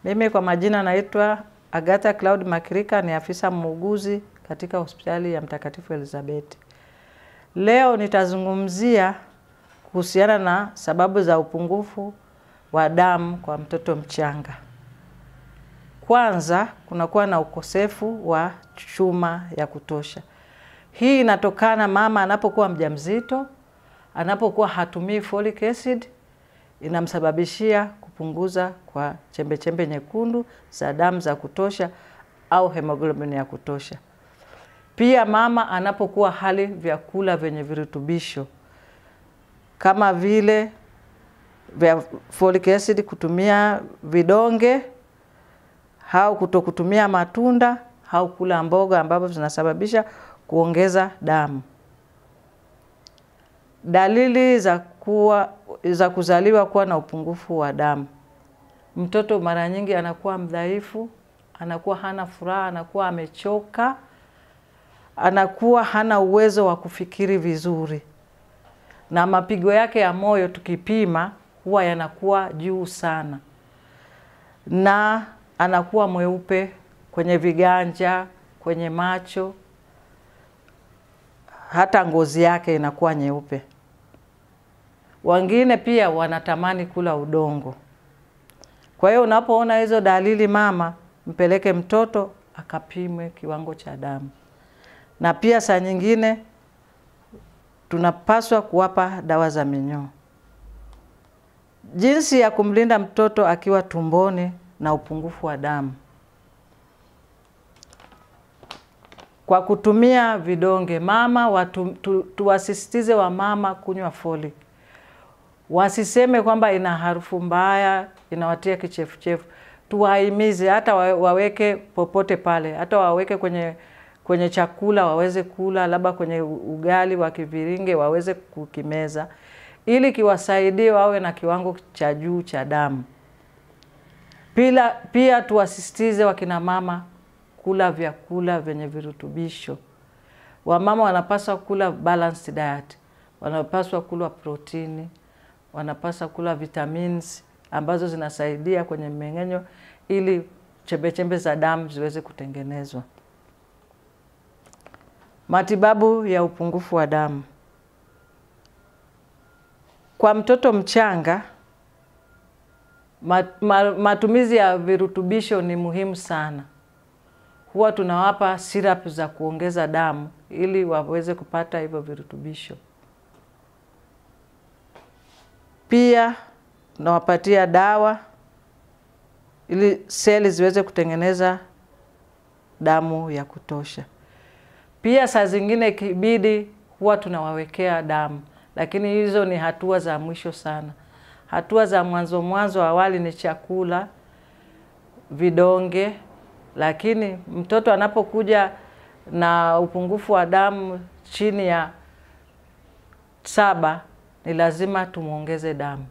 Mimi kwa majina naitwa Agatha Cloud Makirika, ni afisa muuguzi katika hospitali ya Mtakatifu Elizabeth. Leo nitazungumzia kuhusiana na sababu za upungufu wa damu kwa mtoto mchanga. Kwanza, kunakuwa na ukosefu wa chuma ya kutosha. Hii inatokana mama anapokuwa mjamzito, anapokuwa hatumii folic acid, inamsababishia kupunguza kwa chembe nyekundu za damu za kutosha au hemoglobin ya kutosha. Pia mama anapokuwa hali vyakula vyenye virutubisho kama vile vya folic acid, kutumia vidonge au kutokutumia matunda au kula mboga ambazo zinasababisha kuongeza damu. Dalili za kuzaliwa kuwa na upungufu wa damu. Mtoto mara nyingi anakuwa mdhaifu, anakuwa hana furaha, anakuwa amechoka, anakuwa hana uwezo wa kufikiri vizuri. Na mapigo yake ya moyo tukipima huwa yanakuwa juu sana. Na anakuwa mweupe kwenye viganja, kwenye macho, hata ngozi yake inakuwa nyeupe. Wengine pia wanatamani kula udongo. Kwa hiyo unapoona hizo dalili, mama mpeleke mtoto akapimwe kiwango cha damu. Na pia saa nyingine tunapaswa kuwapa dawa za minyoo. Jinsi ya kumlinda mtoto akiwa tumboni na upungufu wa damu: kwa kutumia vidonge. Mama tuwasisitize wa mama kunywa folic. Wasiseme kwamba ina harufu mbaya, inawatia kichefuchefu. Tuwahimize hata waweke popote pale, hata waweke kwenye chakula waweze kula, labda kwenye ugali wa kiviringe waweze kukimeza, ili kiwasaidie wawe na kiwango cha juu cha damu. Pia tuwasisitize wakina mama kula vyakula vyenye virutubisho. Wamama wanapaswa kula balanced diet, wanapaswa kula protini, wanapaswa kula vitamins ambazo zinasaidia kwenye mmeng'enyo ili chembe za damu ziweze kutengenezwa. Matibabu ya upungufu wa damu. Kwa mtoto mchanga, matumizi ya virutubisho ni muhimu sana. Huwa tunawapa syrup za kuongeza damu ili waweze kupata hivyo virutubisho. Pia tunawapatia dawa ili seli ziweze kutengeneza damu ya kutosha. Pia saa zingine ikibidi huwa tunawawekea damu, lakini hizo ni hatua za mwisho sana. Hatua za mwanzo awali ni chakula, vidonge, lakini mtoto anapokuja na upungufu wa damu chini ya 7 ni lazima tumuongeze damu.